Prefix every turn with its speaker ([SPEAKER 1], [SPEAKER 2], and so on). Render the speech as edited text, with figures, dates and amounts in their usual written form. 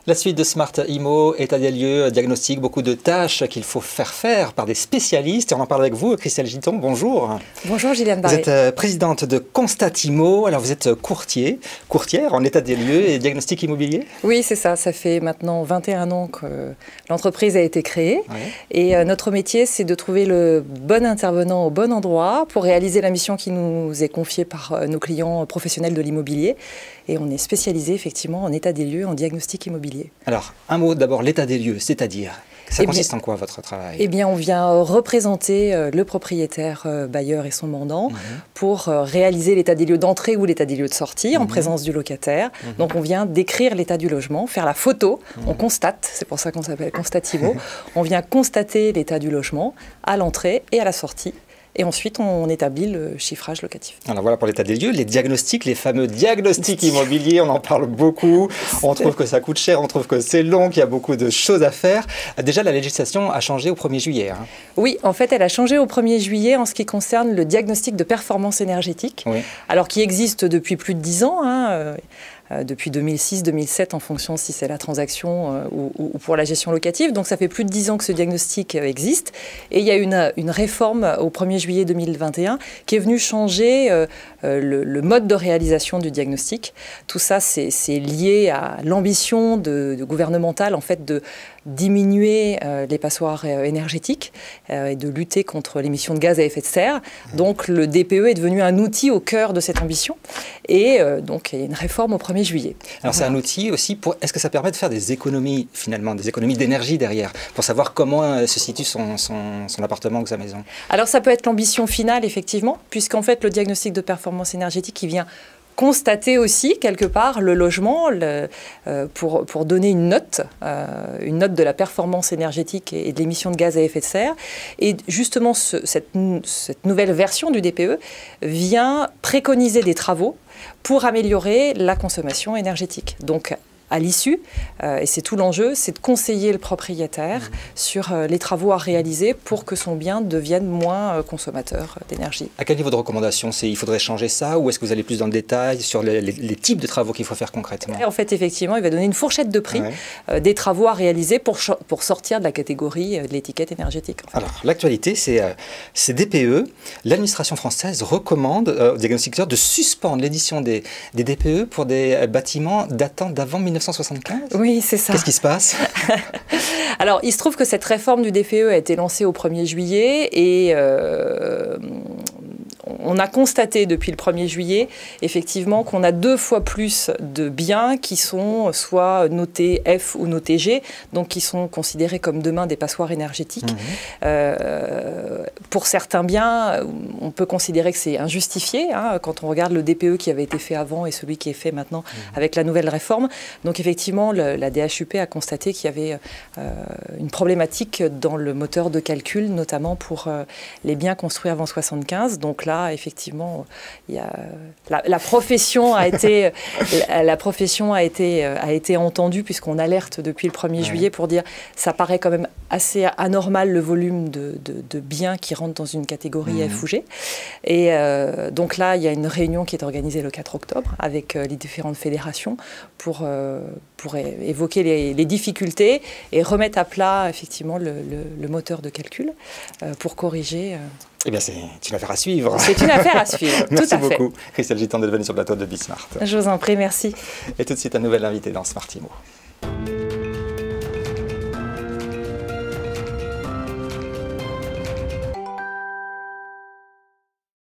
[SPEAKER 1] La suite de Smart Immo, état des lieux, diagnostic, beaucoup de tâches qu'il faut faire par des spécialistes. Et on en parle avec vous, Christelle Giton, bonjour.
[SPEAKER 2] Bonjour Gilliane Barré.
[SPEAKER 1] Vous êtes présidente de Constat Immo. Alors vous êtes courtière en état des lieux et diagnostic immobilier?
[SPEAKER 2] Oui, c'est ça. Ça fait maintenant 21 ans que l'entreprise a été créée. Ouais. Et notre métier, c'est de trouver le bon intervenant au bon endroit pour réaliser la mission qui nous est confiée par nos clients professionnels de l'immobilier. Et on est spécialisé effectivement en état des lieux, en diagnostic immobilier.
[SPEAKER 1] Alors, un mot d'abord, l'état des lieux, c'est-à-dire, ça consiste en quoi votre travail?
[SPEAKER 2] Eh bien, on vient représenter le propriétaire bailleur et son mandant pour réaliser l'état des lieux d'entrée ou l'état des lieux de sortie en présence du locataire. Donc, on vient décrire l'état du logement, faire la photo, on constate, c'est pour ça qu'on s'appelle Constat Immo, on vient constater l'état du logement à l'entrée et à la sortie. Et ensuite, on établit le chiffrage locatif.
[SPEAKER 1] Alors voilà pour l'état des lieux, les diagnostics, les fameux diagnostics immobiliers, on en parle beaucoup, on trouve que ça coûte cher, on trouve que c'est long, qu'il y a beaucoup de choses à faire. Déjà, la législation a changé au 1er juillet. Hein.
[SPEAKER 2] Oui, en fait, elle a changé au 1er juillet en ce qui concerne le diagnostic de performance énergétique, alors qui existe depuis plus de 10 ans, depuis 2006-2007 en fonction si c'est la transaction ou pour la gestion locative. Donc ça fait plus de 10 ans que ce diagnostic existe. Et il y a une réforme au 1er juillet 2021 qui est venue changer le mode de réalisation du diagnostic. Tout ça, c'est lié à l'ambition gouvernementale en fait, de diminuer les passoires énergétiques et de lutter contre l'émission de gaz à effet de serre. Donc le DPE est devenu un outil au cœur de cette ambition. Et donc il y a une réforme au 1er juillet.
[SPEAKER 1] Alors c'est un outil aussi pour... Est-ce que ça permet de faire des économies finalement, des économies d'énergie derrière, pour savoir comment se situe son appartement ou sa maison?
[SPEAKER 2] Alors ça peut être l'ambition finale effectivement, puisqu'en fait le diagnostic de performance énergétique il vient constater aussi quelque part le logement pour donner une note de la performance énergétique et de l'émission de gaz à effet de serre. Et justement, cette nouvelle version du DPE vient préconiser des travaux pour améliorer la consommation énergétique. Donc, à l'issue, et c'est tout l'enjeu, c'est de conseiller le propriétaire sur les travaux à réaliser pour que son bien devienne moins consommateur d'énergie.
[SPEAKER 1] À quel niveau de recommandation? Il faudrait changer ça ou est-ce que vous allez plus dans le détail sur les types de travaux qu'il faut faire concrètement?
[SPEAKER 2] En fait, effectivement, il va donner une fourchette de prix des travaux à réaliser pour sortir de la catégorie de l'étiquette énergétique. En fait.
[SPEAKER 1] Alors, l'actualité, c'est DPE. L'administration française recommande aux diagnostiqueurs de suspendre l'édition des DPE pour des bâtiments datant d'avant 1975.
[SPEAKER 2] Oui, c'est ça.
[SPEAKER 1] Qu'est-ce qui se passe?
[SPEAKER 2] Alors, il se trouve que cette réforme du DPE a été lancée au 1er juillet et on a constaté depuis le 1er juillet, effectivement, qu'on a 2 fois plus de biens qui sont soit notés F ou notés G, donc qui sont considérés comme demain des passoires énergétiques. Pour certains biens, on peut considérer que c'est injustifié, quand on regarde le DPE qui avait été fait avant et celui qui est fait maintenant avec la nouvelle réforme. Donc effectivement, la DHUP a constaté qu'il y avait une problématique dans le moteur de calcul, notamment pour les biens construits avant 75. Donc là, effectivement, la profession a été, entendue puisqu'on alerte depuis le 1er juillet pour dire ça paraît quand même assez anormal le volume de biens qui rentrent dans une catégorie F ou G. Et donc là, il y a une réunion qui est organisée le 4 octobre avec les différentes fédérations pour évoquer les difficultés et remettre à plat effectivement le moteur de calcul pour corriger.
[SPEAKER 1] Eh bien, c'est une affaire à suivre.
[SPEAKER 2] C'est une affaire à suivre,
[SPEAKER 1] Merci beaucoup, Christelle Giton, d'être venue sur le plateau de Bismart.
[SPEAKER 2] Je vous en prie, merci.
[SPEAKER 1] Et tout de suite, un nouvel invité dans Smart Immo.